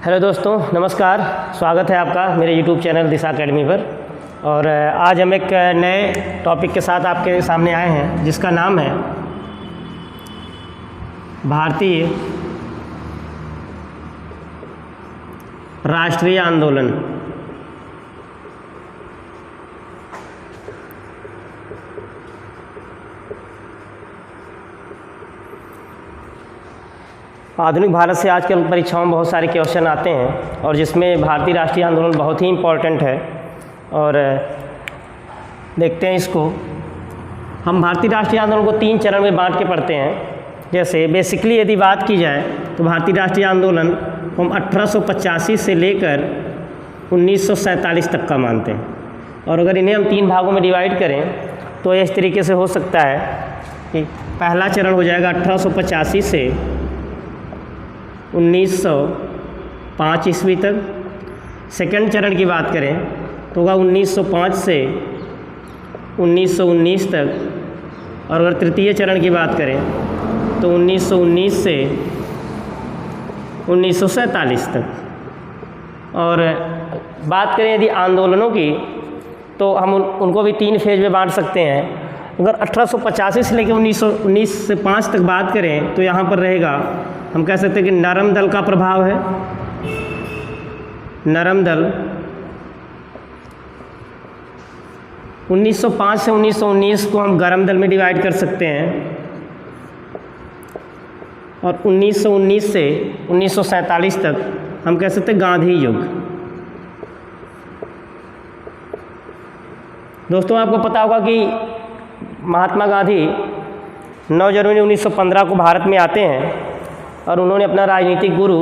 Hello दोस्तों, नमस्कार। स्वागत है आपका मेरे यूट्यूब चैनल दिशा एकेडमी पर। और आज हम एक नए टॉपिक के साथ आपके सामने आए हैं जिसका नाम है भारतीय राष्ट्रीय आंदोलन। आधुनिक भारत से आजकल परीक्षाओं में बहुत सारे क्वेश्चन आते हैं और जिसमें भारतीय राष्ट्रीय आंदोलन बहुत ही इम्पोर्टेंट है। और देखते हैं इसको। हम भारतीय राष्ट्रीय आंदोलन को 3 चरण में बांट के पढ़ते हैं। जैसे बेसिकली यदि बात की जाए तो भारतीय राष्ट्रीय आंदोलन को हम 1885 से लेकर 1947 तक का मानते हैं। और अगर इन्हें हम 3 भागों में डिवाइड करें तो इस तरीके से हो सकता है कि पहला चरण हो जाएगा 1885 से 1905 ईस्वी तक। सेकंड चरण की बात करें तो होगा 1905 से 1919 तक। और अगर तृतीय चरण की बात करें तो 1919 से 1947 तक। और बात करें यदि आंदोलनों की तो हम उनको भी 3 फेज में बांट सकते हैं। अगर 1885 से लेकर 1919 से 5 तक बात करें तो यहाँ पर रहेगा, हम कह सकते हैं कि नरम दल का प्रभाव है। नरम दल 1905 से 1919 को हम गरम दल में डिवाइड कर सकते हैं। और 1919 से 1947 तक हम कह सकते हैं गांधी युग। दोस्तों, आपको पता होगा कि महात्मा गांधी 9 जनवरी 1915 को भारत में आते हैं और उन्होंने अपना राजनीतिक गुरु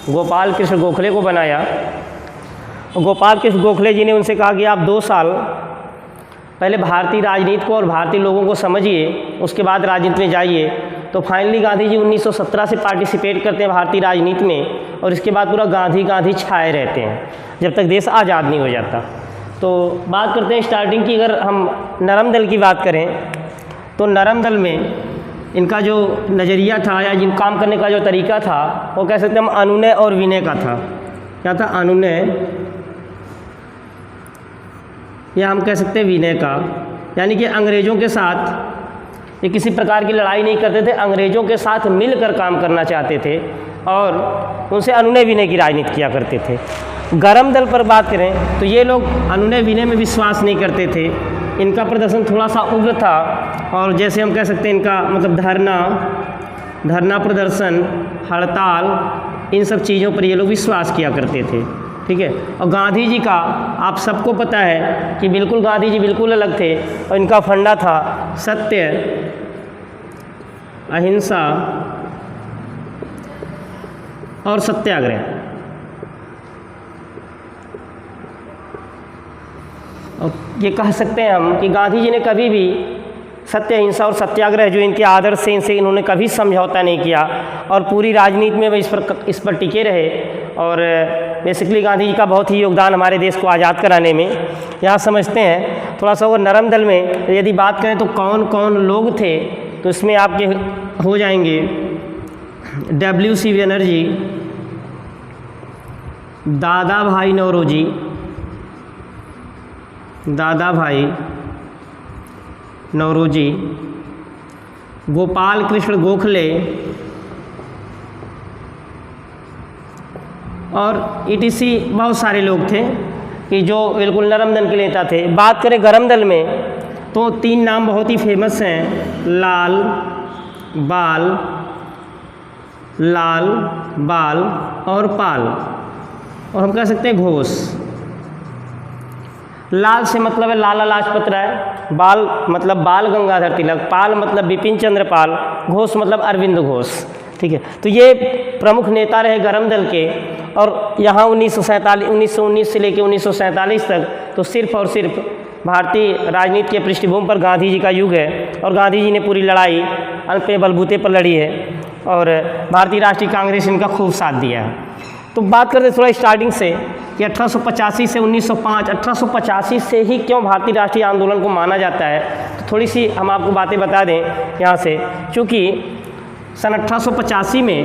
गोपाल कृष्ण गोखले को बनाया। गोपाल कृष्ण गोखले जी ने उनसे कहा कि आप 2 साल पहले भारतीय राजनीति को और भारतीय लोगों को समझिए, उसके बाद राजनीति में जाइए। तो फाइनली गांधी जी 1917 से पार्टिसिपेट करते हैं भारतीय राजनीति में और इसके बाद पूरा गांधी गांधी छाए रहते हैं जब तक देश आज़ाद नहीं हो जाता। तो बात करते हैं स्टार्टिंग की। अगर हम नरम दल की बात करें तो नरम दल में इनका जो नज़रिया था या जिन काम करने का जो तरीका था वो कह सकते हैं हम अनुनय और विनय का था। क्या था? अनुनय या हम कह सकते हैं विनय का। यानी कि अंग्रेज़ों के साथ ये किसी प्रकार की लड़ाई नहीं करते थे, अंग्रेज़ों के साथ मिलकर काम करना चाहते थे और उनसे अनुनय विनय की राजनीति किया करते थे। गरम दल पर बात करें तो ये लोग अनुनय विनय में विश्वास नहीं करते थे। इनका प्रदर्शन थोड़ा सा उग्र था और जैसे हम कह सकते हैं इनका मतलब धरना प्रदर्शन, हड़ताल, इन सब चीज़ों पर ये लोग विश्वास किया करते थे। ठीक है। और गांधी जी का आप सबको पता है कि बिल्कुल गांधी जी बिल्कुल अलग थे और इनका फंडा था सत्य, अहिंसा और सत्याग्रह। और ये कह सकते हैं हम कि गांधी जी ने कभी भी सत्य, अहिंसा और सत्याग्रह जो इनके आदर्श से इनसे इन्होंने कभी समझौता नहीं किया और पूरी राजनीति में इस पर टिके रहे। और बेसिकली गांधी जी का बहुत ही योगदान हमारे देश को आज़ाद कराने में। यहाँ समझते हैं थोड़ा सा। वो नरम दल में यदि बात करें तो कौन कौन लोग थे तो इसमें आपके हो जाएंगे W.C. बनर्जी, दादा भाई नौरोजी, गोपाल कृष्ण गोखले और ETC बहुत सारे लोग थे कि जो बिल्कुल नरम दल के नेता थे। बात करें गरम दल में तो 3 नाम बहुत ही फेमस हैं, लाल बाल और पाल। और हम कह सकते हैं घोष। लाल से मतलब है लाला लाजपत राय, बाल मतलब बाल गंगाधर तिलक, पाल मतलब बिपिन चंद्र पाल, घोष मतलब अरविंद घोष। ठीक है। तो ये प्रमुख नेता रहे गरम दल के। और यहाँ 1919 से लेकर 1947 तक तो सिर्फ और सिर्फ भारतीय राजनीति के पृष्ठभूमि पर गांधी जी का युग है और गांधी जी ने पूरी लड़ाई अपने बलबूते पर लड़ी है और भारतीय राष्ट्रीय कांग्रेस इनका खूब साथ दिया है। तो बात करते थोड़ा स्टार्टिंग से कि 1885 से 1905, 1885 से ही क्यों भारतीय राष्ट्रीय आंदोलन को माना जाता है। तो थोड़ी सी हम आपको बातें बता दें यहाँ से। चूँकि सन 1885 में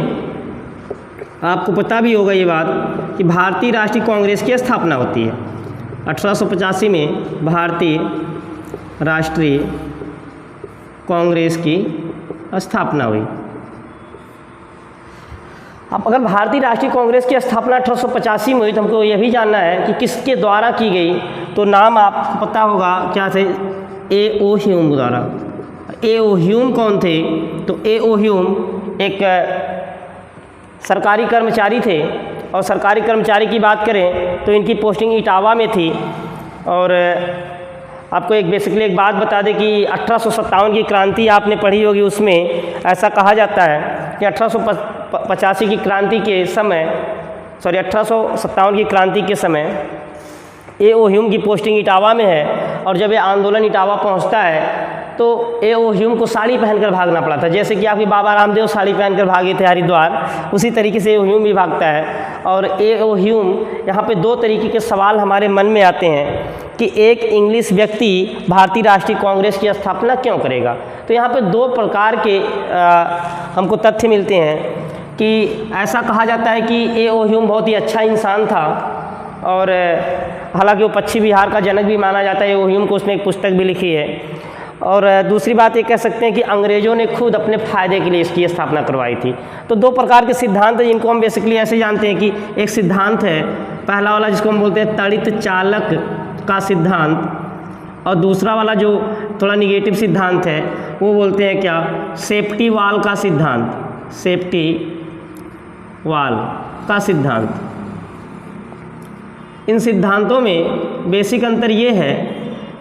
आपको पता भी होगा ये बात कि भारतीय राष्ट्रीय कांग्रेस की स्थापना होती है। 1885 में भारतीय राष्ट्रीय कांग्रेस की स्थापना हुई। अब अगर भारतीय राष्ट्रीय कांग्रेस की स्थापना 1885 में हुई तो हमको यह भी जानना है कि किसके द्वारा की गई। तो नाम आपको पता होगा क्या थे, ए.ओ. ह्यूम द्वारा। ए.ओ. ह्यूम कौन थे? तो ए.ओ. ह्यूम एक सरकारी कर्मचारी थे, और सरकारी कर्मचारी की बात करें तो इनकी पोस्टिंग इटावा में थी। और आपको एक बेसिकली एक बात बता दें कि 1857 की क्रांति आपने पढ़ी होगी, उसमें ऐसा कहा जाता है कि 1885 की क्रांति के समय 1857 की क्रांति के समय ए.ओ. ह्यूम की पोस्टिंग इटावा में है, और जब ये आंदोलन इटावा पहुंचता है तो ए.ओ. ह्यूम को साड़ी पहनकर भागना पड़ा था। जैसे कि आपके बाबा रामदेव साड़ी पहनकर भागे थे हरिद्वार, उसी तरीके से ए.ओ. ह्यूम भी भागता है। और ए.ओ. ह्यूम यहाँ पे दो तरीके के सवाल हमारे मन में आते हैं कि एक इंग्लिश व्यक्ति भारतीय राष्ट्रीय कांग्रेस की स्थापना क्यों करेगा। तो यहाँ पे दो प्रकार के हमको तथ्य मिलते हैं कि ऐसा कहा जाता है कि ए.ओ. ह्यूम बहुत ही अच्छा इंसान था, और हालांकि वो पश्चिम बिहार का जनक भी माना जाता है ए.ओ. ह्यूम को, उसने एक पुस्तक भी लिखी है। और दूसरी बात ये कह सकते हैं कि अंग्रेज़ों ने खुद अपने फ़ायदे के लिए इसकी स्थापना करवाई थी। तो दो प्रकार के सिद्धांत हैं जिनको हम बेसिकली ऐसे जानते हैं कि एक सिद्धांत है पहला वाला जिसको हम बोलते हैं तड़ित चालक का सिद्धांत, और दूसरा वाला जो थोड़ा निगेटिव सिद्धांत है वो बोलते हैं क्या, सेफ्टी वाल का सिद्धांत। सेफ्टी वाल का सिद्धांत। इन सिद्धांतों में बेसिक अंतर ये है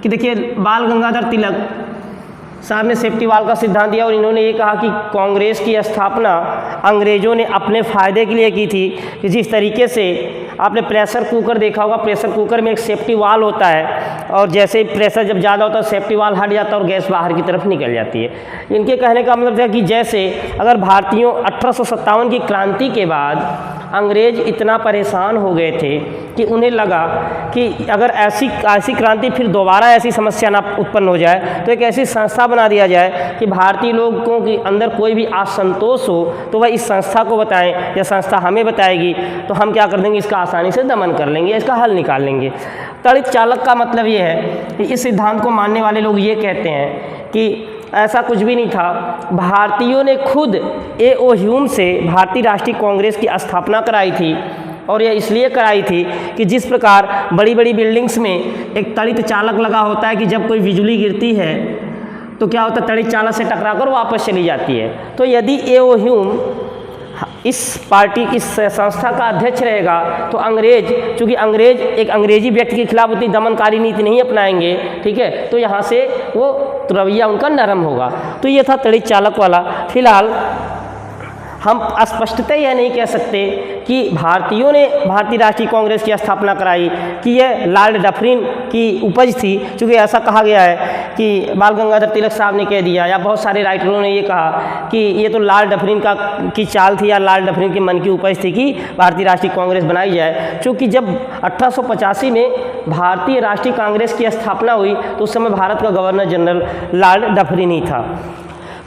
कि देखिए बाल गंगाधर तिलक साहब ने सेफ्टी वाल का सिद्धांत दिया, और इन्होंने ये कहा कि कांग्रेस की स्थापना अंग्रेज़ों ने अपने फ़ायदे के लिए की थी। कि जिस तरीके से आपने प्रेशर कुकर देखा होगा, प्रेशर कुकर में एक सेफ्टी वाल होता है, और जैसे प्रेशर जब ज़्यादा होता है सेफ्टी वाल हट जाता है और गैस बाहर की तरफ निकल जाती है। इनके कहने का मतलब था कि जैसे अगर भारतीयों 1857 की क्रांति के बाद अंग्रेज़ इतना परेशान हो गए थे कि उन्हें लगा कि अगर ऐसी क्रांति फिर दोबारा ऐसी समस्या ना उत्पन्न हो जाए, तो एक ऐसी संस्था बना दिया जाए कि भारतीय लोगों के अंदर कोई भी असंतोष हो तो वह इस संस्था को बताएं, या संस्था हमें बताएगी तो हम क्या कर देंगे, इसका आसानी से दमन कर लेंगे, इसका हल निकाल लेंगे। तड़ित चालक का मतलब ये है कि इस सिद्धांत को मानने वाले लोग ये कहते हैं कि ऐसा कुछ भी नहीं था। भारतीयों ने खुद ए.ओ. ह्यूम से भारतीय राष्ट्रीय कांग्रेस की स्थापना कराई थी, और यह इसलिए कराई थी कि जिस प्रकार बड़ी बड़ी बिल्डिंग्स में एक तड़ित चालक लगा होता है कि जब कोई बिजली गिरती है तो क्या होता है, तड़ित चालक से टकराकर वापस चली जाती है। तो यदि ए.ओ. ह्यूम इस संस्था का अध्यक्ष रहेगा तो अंग्रेज, चूँकि अंग्रेज एक अंग्रेजी व्यक्ति के खिलाफ उतनी दमनकारी नीति नहीं अपनाएंगे, ठीक है, तो यहाँ से वो रवैया उनका नरम होगा। तो ये था तड़ित चालक वाला। फिलहाल हम स्पष्टतः यह नहीं कह सकते कि भारतीयों ने भारतीय राष्ट्रीय कांग्रेस की स्थापना कराई कि यह लॉर्ड डफरिन की उपज थी, क्योंकि ऐसा कहा गया है कि बाल गंगाधर तिलक साहब ने कह दिया, या बहुत सारे राइटरों ने ये कहा कि ये तो लॉर्ड डफरिन की चाल थी, या लॉर्ड डफरिन के मन की उपज थी कि भारतीय राष्ट्रीय कांग्रेस बनाई जाए। क्योंकि जब 1885 में भारतीय राष्ट्रीय कांग्रेस की स्थापना हुई तो उस समय भारत का गवर्नर जनरल लॉर्ड डफरिन ही था।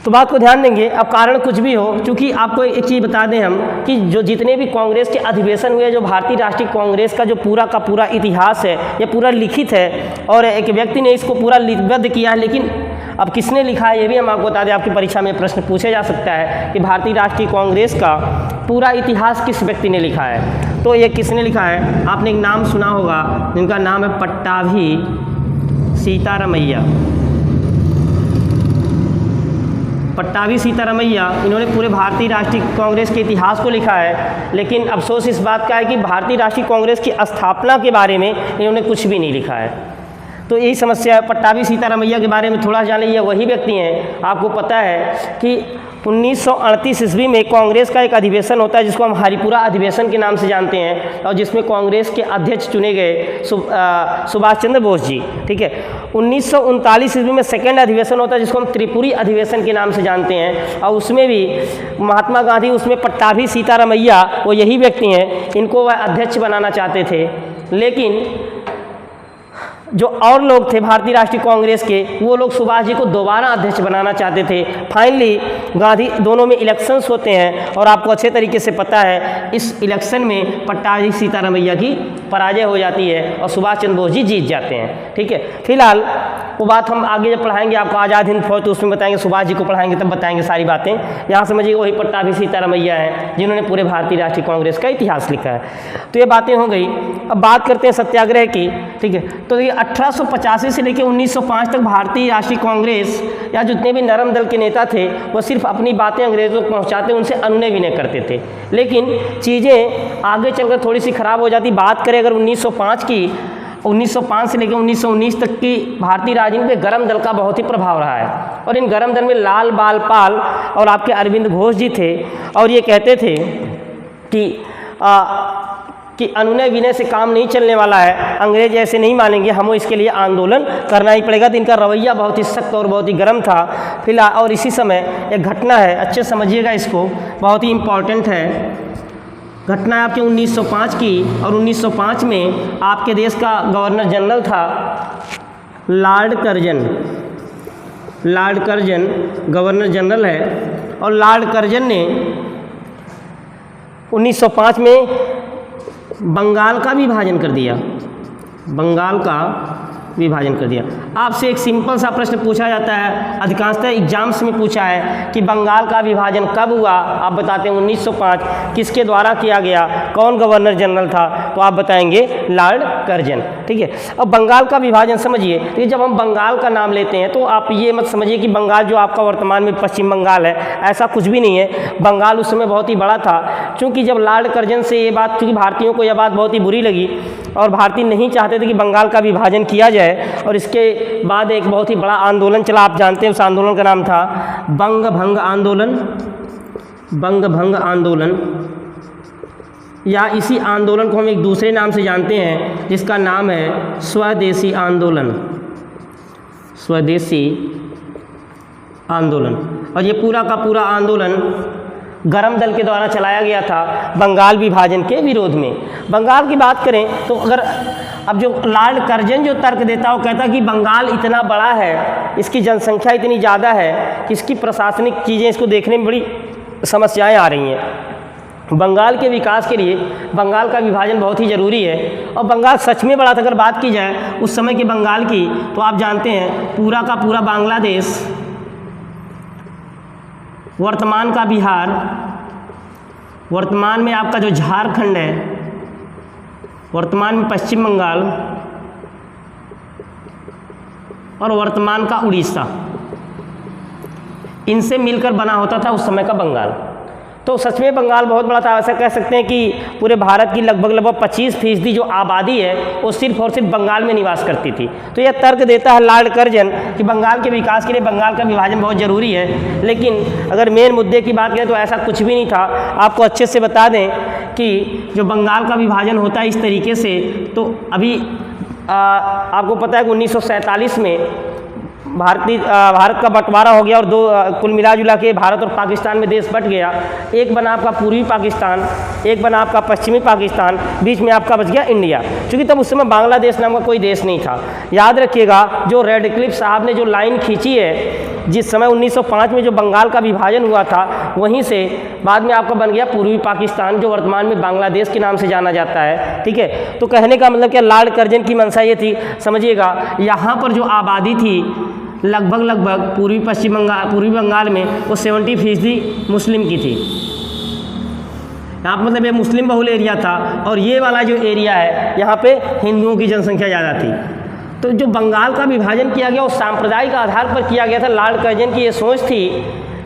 तो बात को ध्यान देंगे। अब कारण कुछ भी हो, क्योंकि आपको एक चीज़ बता दें हम कि जो जितने भी कांग्रेस के अधिवेशन हुए, जो भारतीय राष्ट्रीय कांग्रेस का जो पूरा का पूरा इतिहास है ये पूरा लिखित है, और एक व्यक्ति ने इसको पूरा लिपिबद्ध किया है। लेकिन अब किसने लिखा है ये भी हम आपको बता दें, आपकी परीक्षा में प्रश्न पूछा जा सकता है कि भारतीय राष्ट्रीय कांग्रेस का पूरा इतिहास किस व्यक्ति ने लिखा है। तो ये किसने लिखा है, आपने एक नाम सुना होगा जिनका नाम है पट्टाभी सीतारामैया। पट्टाभी सीतारामैया, इन्होंने पूरे भारतीय राष्ट्रीय कांग्रेस के इतिहास को लिखा है। लेकिन अफसोस इस बात का है कि भारतीय राष्ट्रीय कांग्रेस की स्थापना के बारे में इन्होंने कुछ भी नहीं लिखा है। तो यही समस्या है। पट्टाभी सीतारामैया के बारे में थोड़ा जान लीजिए। वही व्यक्ति हैं, आपको पता है कि 1938 ईस्वी में कांग्रेस का एक अधिवेशन होता है जिसको हम हरिपुरा अधिवेशन के नाम से जानते हैं, और जिसमें कांग्रेस के अध्यक्ष चुने गए सुभाष चंद्र बोस जी, ठीक है। 1939 ईस्वी में सेकेंड अधिवेशन होता है जिसको हम त्रिपुरी अधिवेशन के नाम से जानते हैं, और उसमें भी महात्मा गांधी, उसमें पट्टाभी सीतारामैया वो यही व्यक्ति हैं, इनको वह अध्यक्ष बनाना चाहते थे। लेकिन जो और लोग थे भारतीय राष्ट्रीय कांग्रेस के, वो लोग सुभाष जी को दोबारा अध्यक्ष बनाना चाहते थे। फाइनली गांधी, दोनों में इलेक्शंस होते हैं और आपको अच्छे तरीके से पता है इस इलेक्शन में पट्टाभी सीतारामैया की पराजय हो जाती है और सुभाष चंद्र बोस जी जीत जाते हैं। ठीक है, फिलहाल वो बात हम आगे जब पढ़ाएंगे आपको आज़ाद हिंद फौज, तो उसमें बताएंगे, सुभाष जी को पढ़ाएंगे तब बताएंगे सारी बातें। यहाँ समझिए वही पट्टाभी सीतारामैया हैं जिन्होंने पूरे भारतीय राष्ट्रीय कांग्रेस का इतिहास लिखा है। तो ये बातें हो गई। अब बात करते हैं सत्याग्रह की। ठीक है, तो देखिए 1885 से लेकर 1905 तक भारतीय राष्ट्रीय कांग्रेस या जितने भी नरम दल के नेता थे वो सिर्फ अपनी बातें अंग्रेज़ों को पहुँचाते, उनसे अनुनय विनय करते थे। लेकिन चीज़ें आगे चलकर थोड़ी सी खराब हो जाती। बात करें अगर 1905 की, 1905 से लेकर 1919 तक की भारतीय राजनीति में गरम दल का बहुत ही प्रभाव रहा है और इन गरम दल में लाल बाल पाल और आपके अरविंद घोष जी थे और ये कहते थे कि अनुनय विनय से काम नहीं चलने वाला है, अंग्रेज ऐसे नहीं मानेंगे, हमें इसके लिए आंदोलन करना ही पड़ेगा। तो इनका रवैया बहुत ही सख्त और बहुत ही गर्म था। फिलहाल और इसी समय एक घटना है, अच्छे समझिएगा इसको, बहुत ही इम्पॉर्टेंट है। घटना है आपके 1905 की और 1905 में आपके देश का गवर्नर जनरल था Lord Curzon. Lord Curzon governor general है और लॉर्ड कर्जन ने 1905 में बंगाल का विभाजन कर दिया। बंगाल का विभाजन कर दिया। आपसे एक सिंपल सा प्रश्न पूछा जाता है, अधिकांशतः एग्जाम्स में पूछा है कि बंगाल का विभाजन कब हुआ? आप बताते हैं 1905। किसके द्वारा किया गया? कौन गवर्नर जनरल था? तो आप बताएंगे लॉर्ड कर्जन। ठीक है, अब बंगाल का विभाजन समझिए। तो जब हम बंगाल का नाम लेते हैं तो आप ये मत समझिए कि बंगाल जो आपका वर्तमान में पश्चिम बंगाल है, ऐसा कुछ भी नहीं है। बंगाल उस समय बहुत ही बड़ा था। चूँकि जब लॉर्ड कर्जन से ये बात, चूँकि भारतीयों को यह बात बहुत ही बुरी लगी और भारतीय नहीं चाहते थे कि बंगाल का विभाजन किया जाए, और इसके बाद एक बहुत ही बड़ा आंदोलन चला। आप जानते हैं उस आंदोलन का नाम था बंग भंग आंदोलन। बंग भंग आंदोलन, या इसी आंदोलन को हम एक दूसरे नाम से जानते हैं जिसका नाम है स्वदेशी आंदोलन। स्वदेशी आंदोलन। और ये पूरा का पूरा आंदोलन गरम दल के द्वारा चलाया गया था बंगाल विभाजन के विरोध में। बंगाल की बात करें तो अगर अब जो लॉर्ड कर्जन जो तर्क देता है वो कहता है कि बंगाल इतना बड़ा है, इसकी जनसंख्या इतनी ज़्यादा है कि इसकी प्रशासनिक चीज़ें इसको देखने में बड़ी समस्याएं आ रही हैं। बंगाल के विकास के लिए बंगाल का विभाजन बहुत ही ज़रूरी है। और बंगाल सच में बड़ा था। अगर बात की जाए उस समय के बंगाल की तो आप जानते हैं पूरा का पूरा बांग्लादेश, वर्तमान का बिहार, वर्तमान में आपका जो झारखंड है, वर्तमान में पश्चिम बंगाल और वर्तमान का उड़ीसा, इनसे मिलकर बना होता था उस समय का बंगाल। तो सच में बंगाल बहुत बड़ा था। ऐसा कह सकते हैं कि पूरे भारत की लगभग 25% जो आबादी है वो सिर्फ और सिर्फ बंगाल में निवास करती थी। तो यह तर्क देता है लॉर्ड कर्जन कि बंगाल के विकास के लिए बंगाल का विभाजन बहुत ज़रूरी है। लेकिन अगर मेन मुद्दे की बात करें तो ऐसा कुछ भी नहीं था। आपको अच्छे से बता दें कि जो बंगाल का विभाजन होता है इस तरीके से, तो अभी आपको पता है कि 1947 में भारत का बंटवारा हो गया और दो कुल मिला जुला के भारत और पाकिस्तान में देश बट गया। एक बना आपका पूर्वी पाकिस्तान, एक बना आपका पश्चिमी पाकिस्तान, बीच में आपका बच गया इंडिया। क्योंकि तब उस समय बांग्लादेश नाम का कोई देश नहीं था। याद रखिएगा जो रेडक्लिफ साहब ने जो लाइन खींची है, जिस समय 1905 में जो बंगाल का विभाजन हुआ था, वहीं से बाद में आपका बन गया पूर्वी पाकिस्तान, जो वर्तमान में बांग्लादेश के नाम से जाना जाता है। ठीक है, तो कहने का मतलब क्या, लॉर्ड कर्जन की मंशा ये थी, समझिएगा, यहाँ पर जो आबादी थी लगभग पूर्वी बंगाल में वो 70% मुस्लिम की थी। यहाँ पर मतलब ये मुस्लिम बहुल एरिया था और ये वाला जो एरिया है यहाँ पे हिंदुओं की जनसंख्या ज़्यादा थी। तो जो बंगाल का विभाजन किया गया वो सांप्रदायिक आधार पर किया गया था। लॉर्ड कर्जन की ये सोच थी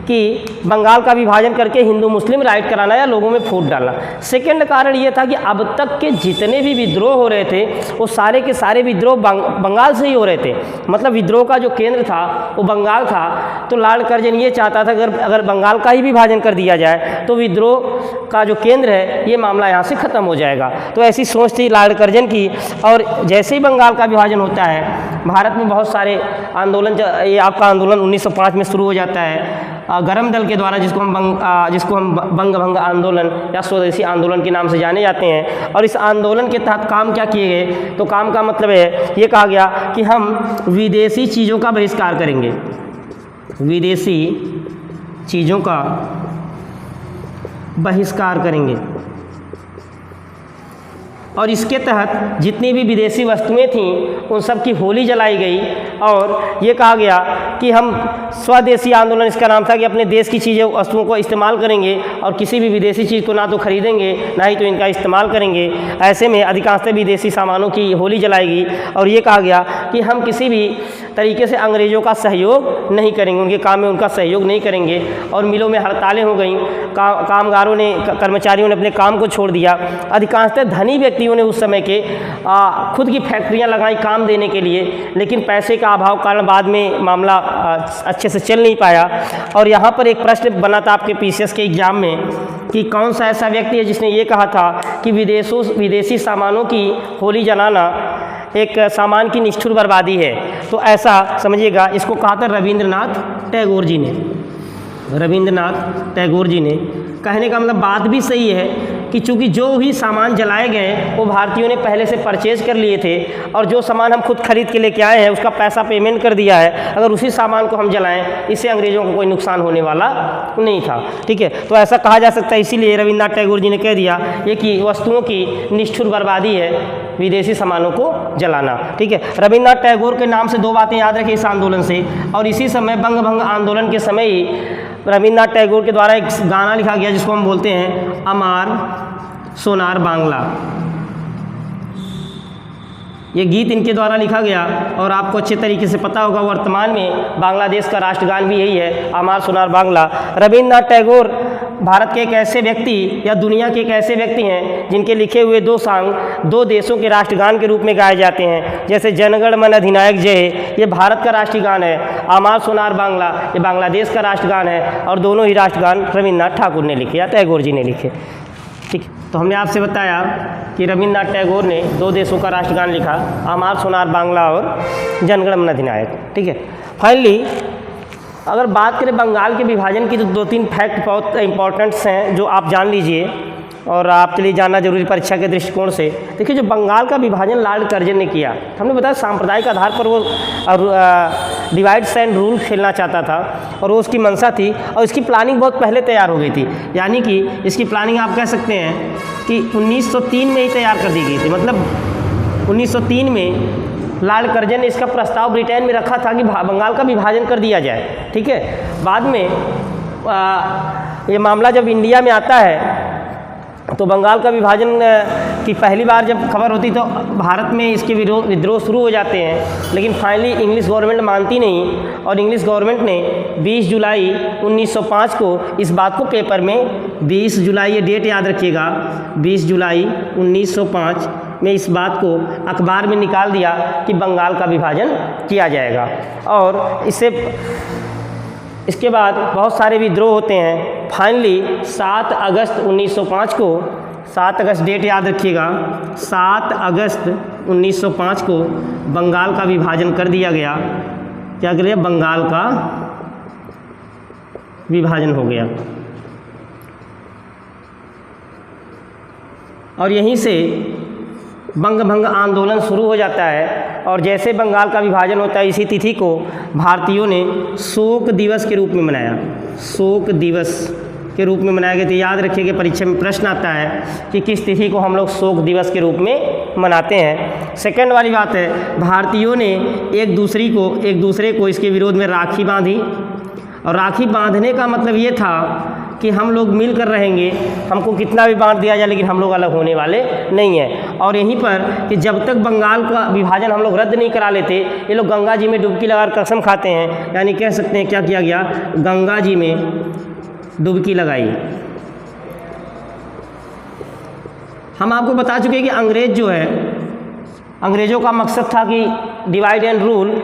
कि बंगाल का विभाजन करके हिंदू मुस्लिम राइट कराना या लोगों में फूट डालना। सेकेंड कारण ये था कि अब तक के जितने भी विद्रोह हो रहे थे वो सारे के सारे विद्रोह बंगाल से ही हो रहे थे। मतलब विद्रोह का जो केंद्र था वो बंगाल था। तो लॉर्ड कर्जन ये चाहता था अगर बंगाल का ही विभाजन कर दिया जाए तो विद्रोह का जो केंद्र है ये मामला यहाँ से ख़त्म हो जाएगा। तो ऐसी सोच थी लॉर्ड कर्जन की। और जैसे ही बंगाल का विभाजन होता है भारत में बहुत सारे आंदोलन, ये आपका आंदोलन 1905 में शुरू हो जाता है गरम दल के द्वारा, जिसको हम बंग भंग आंदोलन या स्वदेशी आंदोलन के नाम से जाने जाते हैं। और इस आंदोलन के तहत काम क्या किए गए, तो काम का मतलब है, ये कहा गया कि हम विदेशी चीज़ों का बहिष्कार करेंगे, विदेशी चीज़ों का बहिष्कार करेंगे। और इसके तहत जितनी भी विदेशी वस्तुएं थीं उन सब की होली जलाई गई। और ये कहा गया कि हम स्वदेशी आंदोलन, इसका नाम था, कि अपने देश की चीज़ें वस्तुओं को इस्तेमाल करेंगे और किसी भी विदेशी चीज़ को ना तो खरीदेंगे ना ही तो इनका इस्तेमाल करेंगे। ऐसे में अधिकांशतः विदेशी सामानों की होली जलाएगी। और ये कहा गया कि हम किसी भी तरीके से अंग्रेज़ों का सहयोग नहीं करेंगे, उनके काम में उनका सहयोग नहीं करेंगे। और मिलों में हड़तालें हो गई, कामगारों ने, कर्मचारियों ने अपने काम को छोड़ दिया। अधिकांशतः धनी व्यक्तियों ने उस समय के खुद की फैक्ट्रियां लगाई काम देने के लिए, लेकिन पैसे का अभाव कारण बाद में मामला अच्छे से चल नहीं पाया। और यहाँ पर एक प्रश्न बना था आपके पीसीएस के एग्ज़ाम में कि कौन सा ऐसा व्यक्ति है जिसने ये कहा था कि विदेशी सामानों की होली जलाना एक सामान की निष्ठुर बर्बादी है। तो ऐसा समझिएगा, इसको कहा था रविंद्रनाथ टैगोर जी ने। रविंद्रनाथ टैगोर जी ने, कहने का मतलब बात भी सही है कि चूँकि जो भी सामान जलाए गए वो भारतीयों ने पहले से परचेज कर लिए थे, और जो सामान हम खुद खरीद के लेके आए हैं उसका पैसा पेमेंट कर दिया है, अगर उसी सामान को हम जलाएं इससे अंग्रेज़ों को कोई नुकसान होने वाला नहीं था। ठीक है, तो ऐसा कहा जा सकता है। इसीलिए रविंद्रनाथ टैगोर जी ने कह दिया ये कि वस्तुओं की निष्ठुर बर्बादी है विदेशी सामानों को जलाना। ठीक है, रविंद्रनाथ टैगोर के नाम से दो बातें याद रखिए इस आंदोलन से। और इसी समय बंग भंग आंदोलन के समय ही रविंद्रनाथ टैगोर के द्वारा एक गाना लिखा गया जिसको हम बोलते हैं अमार सोनार बांग्ला। ये गीत इनके द्वारा लिखा गया, और आपको अच्छे तरीके से पता होगा वर्तमान में बांग्लादेश का राष्ट्रगान भी यही है, अमार सोनार बांग्ला। रविंद्रनाथ टैगोर भारत के एक ऐसे व्यक्ति या दुनिया के एक ऐसे व्यक्ति हैं जिनके लिखे हुए दो सॉन्ग दो देशों के राष्ट्रगान के रूप में गाए जाते हैं। जैसे जनगण मन अधिनायक जय, ये भारत का राष्ट्रगान है। अमार सोनार बांग्ला, ये बांग्लादेश का राष्ट्रगान है। और दोनों ही राष्ट्रगान रविंद्रनाथ ठाकुर ने लिखे या टैगोर जी ने लिखे। ठीक, तो हमने आपसे बताया कि रविंद्रनाथ टैगोर ने दो देशों का राष्ट्रगान लिखा, अमार सोनार बांग्ला और जनगण मन अधिनायक। ठीक है, फाइनली अगर बात करें बंगाल के विभाजन की तो दो तीन फैक्ट बहुत इंपॉर्टेंट्स हैं जो आप जान लीजिए और आपके लिए जानना जरूरी परीक्षा के दृष्टिकोण से। देखिए, जो बंगाल का विभाजन लॉर्ड कर्जन ने किया, हमने बताया सांप्रदायिक आधार पर वो डिवाइड एंड रूल खेलना चाहता था और वो उसकी मंशा थी, और इसकी प्लानिंग बहुत पहले तैयार हो गई थी। यानी कि इसकी प्लानिंग आप कह सकते हैं कि 1903 में ही तैयार कर दी गई थी। मतलब 1903 में लॉर्ड कर्जन ने इसका प्रस्ताव ब्रिटेन में रखा था कि बंगाल का विभाजन कर दिया जाए। ठीक है, बाद में ये मामला जब इंडिया में आता है तो बंगाल का विभाजन की पहली बार जब खबर होती तो भारत में इसके विद्रोह शुरू हो जाते हैं, लेकिन फाइनली इंग्लिश गवर्नमेंट मानती नहीं, और इंग्लिश गवर्नमेंट ने 20 जुलाई 1905 को इस बात को पेपर में 20 जुलाई, ये डेट याद रखिएगा, 20 जुलाई 1905 में इस बात को अखबार में निकाल दिया कि बंगाल का विभाजन किया जाएगा। और इसके बाद बहुत सारे विद्रोह होते हैं। फाइनली 7 अगस्त 1905 को, 7 अगस्त डेट याद रखिएगा, 7 अगस्त 1905 को बंगाल का विभाजन कर दिया गया। क्या कर दिया? बंगाल का विभाजन हो गया। और यहीं से बंग भंग आंदोलन शुरू हो जाता है। और जैसे बंगाल का विभाजन होता है इसी तिथि को भारतीयों ने शोक दिवस के रूप में मनाया, शोक दिवस के रूप में मनाया गया। तो याद रखिएगा, परीक्षा में प्रश्न आता है कि किस तिथि को हम लोग शोक दिवस के रूप में मनाते हैं। सेकंड वाली बात है, भारतीयों ने एक दूसरे को इसके विरोध में राखी बांधी, और राखी बांधने का मतलब ये था कि हम लोग मिलकर रहेंगे, हमको कितना भी बांट दिया जाए लेकिन हम लोग अलग होने वाले नहीं हैं। और यहीं पर कि जब तक बंगाल का विभाजन हम लोग रद्द नहीं करा लेते, ये लोग गंगा जी में डुबकी लगाकर कसम खाते हैं। यानी कह सकते हैं क्या किया गया, गंगा जी में डुबकी लगाई। हम आपको बता चुके हैं कि अंग्रेज़ जो है, अंग्रेज़ों का मकसद था कि डिवाइड एंड रूल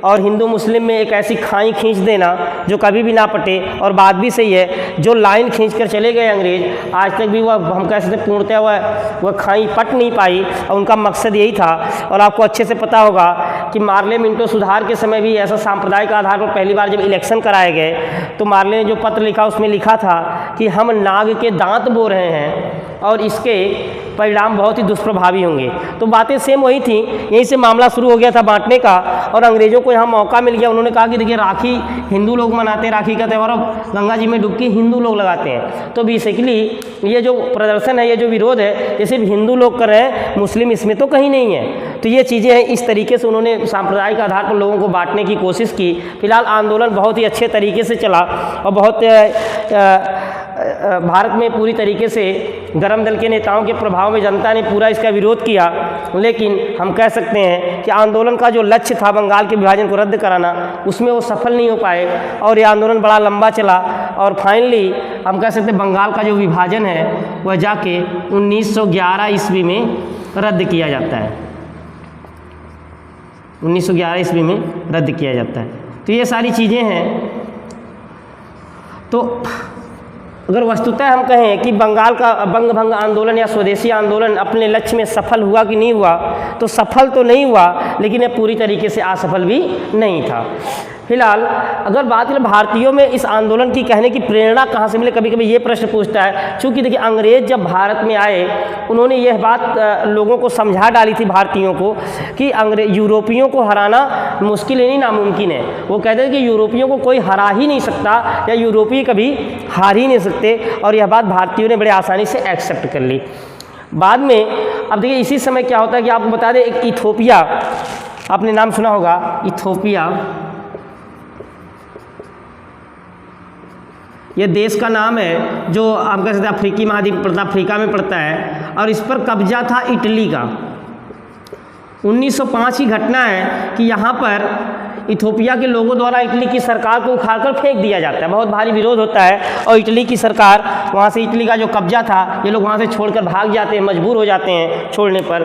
और हिंदू मुस्लिम में एक ऐसी खाई खींच देना जो कभी भी ना पटे। और बात भी सही है, जो लाइन खींच कर चले गए अंग्रेज़, आज तक भी वह हम कह सकते पूर्णतः वह खाई पट नहीं पाई, और उनका मकसद यही था। और आपको अच्छे से पता होगा कि मार्ले मिंटो सुधार के समय भी ऐसा सांप्रदायिक आधार पर पहली बार जब इलेक्शन कराए गए तो मार्ले ने जो पत्र लिखा उसमें लिखा था कि हम नाग के दांत बो रहे हैं और इसके परिणाम बहुत ही दुष्प्रभावी होंगे। तो बातें सेम वही थी, यहीं से मामला शुरू हो गया था बांटने का और अंग्रेज़ों को यहाँ मौका मिल गया। उन्होंने कहा कि देखिए राखी हिंदू लोग मनाते हैं, राखी का त्यौहार अब गंगा जी में डुबकी हिंदू लोग लगाते हैं। तो बेसिकली ये जो प्रदर्शन है, ये जो विरोध है, ये सिर्फ हिंदू लोग कर रहे हैं, मुस्लिम इसमें तो कहीं नहीं है। तो ये चीज़ें हैं, इस तरीके से उन्होंने सांप्रदायिक आधार पर लोगों को बांटने की कोशिश की। फिलहाल आंदोलन बहुत ही अच्छे तरीके से चला और बहुत भारत में पूरी तरीके से गरम दल के नेताओं के प्रभाव में जनता ने पूरा इसका विरोध किया। लेकिन हम कह सकते हैं कि आंदोलन का जो लक्ष्य था बंगाल के विभाजन को रद्द कराना, उसमें वो सफल नहीं हो पाए और ये आंदोलन बड़ा लंबा चला और फाइनली हम कह सकते हैं बंगाल का जो विभाजन है वह जाके 1911 ईस्वी में रद्द किया जाता है। 1911 ईस्वी में रद्द किया जाता है। तो ये सारी चीज़ें हैं। तो अगर वस्तुतः हम कहें कि बंगाल का बंग भंग आंदोलन या स्वदेशी आंदोलन अपने लक्ष्य में सफल हुआ कि नहीं हुआ, तो सफल तो नहीं हुआ, लेकिन ये पूरी तरीके से असफल भी नहीं था। फिलहाल अगर बात करें भारतीयों में इस आंदोलन की कहने की प्रेरणा कहाँ से मिले, कभी कभी ये प्रश्न पूछता है। चूँकि देखिए अंग्रेज़ जब भारत में आए उन्होंने यह बात लोगों को समझा डाली थी भारतीयों को कि यूरोपियों को हराना मुश्किल ही नहीं नामुमकिन है। वो कहते हैं कि यूरोपियों को कोई हरा ही नहीं सकता या यूरोपीय कभी हार ही नहीं सकते, और यह बात भारतीयों ने बड़े आसानी से एक्सेप्ट कर ली। बाद में अब देखिए इसी समय क्या होता है कि आपको बता दें, एक इथोपिया, आपने नाम सुना होगा इथोपिया, यह देश का नाम है जो आप कह सकते हैं अफ्रीकी महाद्वीप अफ्रीका में पड़ता है और इस पर कब्जा था इटली का। 1905 की घटना है कि यहाँ पर इथोपिया के लोगों द्वारा इटली की सरकार को उखाड़कर फेंक दिया जाता है। बहुत भारी विरोध होता है और इटली की सरकार वहाँ से, इटली का जो कब्जा था, ये लोग वहाँ से छोड़कर भाग जाते हैं, मजबूर हो जाते हैं छोड़ने पर।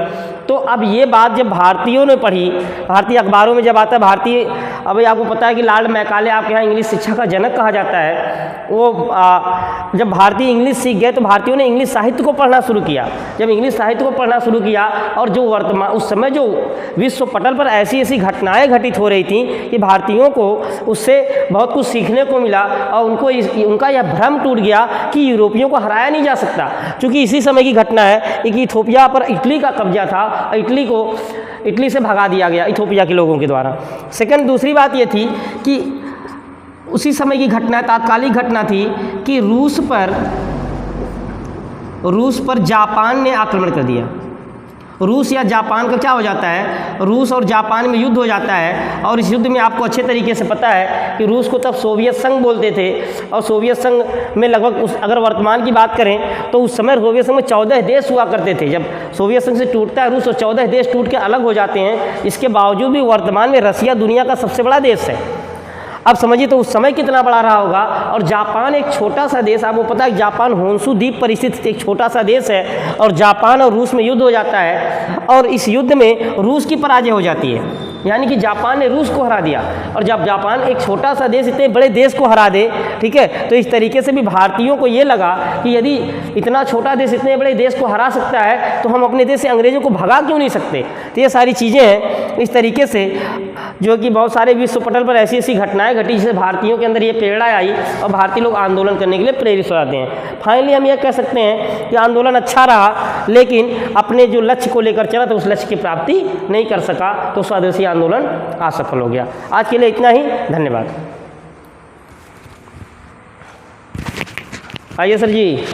तो अब ये बात जब भारतीयों ने पढ़ी, भारतीय अखबारों में जब आता है भारतीय, अभी आपको पता है कि लॉर्ड मैकाले आपके यहाँ इंग्लिश शिक्षा का जनक कहा जाता है। वो जब भारतीय इंग्लिश सीख गए तो भारतीयों ने इंग्लिश साहित्य को पढ़ना शुरू किया। जब इंग्लिश साहित्य को पढ़ना शुरू किया और जो वर्तमान उस समय जो विश्व पटल पर ऐसी ऐसी घटनाएं घटित हो रही थी कि भारतीयों को उससे बहुत कुछ सीखने को मिला और उनको उनका यह भ्रम टूट गया कि यूरोपियों को हराया नहीं जा सकता। क्योंकि इसी समय की घटना है कि इथोपिया पर इटली का कब्जा था और इटली से भगा दिया गया इथोपिया के लोगों के द्वारा। सेकंड, दूसरी बात ये थी कि उसी समय की घटना, तात्कालिक घटना थी कि रूस पर जापान ने आक्रमण कर दिया। रूस या जापान का क्या हो जाता है, रूस और जापान में युद्ध हो जाता है और इस युद्ध में आपको अच्छे तरीके से पता है कि रूस को तब सोवियत संघ बोलते थे और सोवियत संघ में लगभग अगर वर्तमान की बात करें तो उस समय सोवियत संघ में 14 देश हुआ करते थे। जब सोवियत संघ से टूटता है रूस और 14 देश टूट के अलग हो जाते हैं। इसके बावजूद भी वर्तमान में रसिया दुनिया का सबसे बड़ा देश है। अब समझिए तो उस समय कितना बड़ा रहा होगा। और जापान एक छोटा सा देश, आपको पता है जापान होन्शु द्वीप पर स्थित एक छोटा सा देश है और जापान और रूस में युद्ध हो जाता है और इस युद्ध में रूस की पराजय हो जाती है, यानी कि जापान ने रूस को हरा दिया। और जब जापान एक छोटा सा देश इतने बड़े देश को हरा दे, ठीक है, तो इस तरीके से भी भारतीयों को ये लगा कि यदि इतना छोटा देश इतने बड़े देश को हरा सकता है तो हम अपने देश से अंग्रेज़ों को भगा क्यों नहीं सकते। तो ये सारी चीज़ें हैं इस तरीके से, जो कि बहुत सारे विश्व पटल पर ऐसी ऐसी घटनाएं घटी जिससे भारतीयों के अंदर ये प्रेरणा आई और भारतीय लोग आंदोलन करने के लिए प्रेरित हो जाते हैं। फाइनली हम ये कह सकते हैं कि आंदोलन अच्छा रहा, लेकिन अपने जो लक्ष्य को लेकर चला तो उस लक्ष्य की प्राप्ति नहीं कर सका, तो स्वदेशी आंदोलन असफल हो गया। आज के लिए इतना ही, धन्यवाद। आइए सर जी।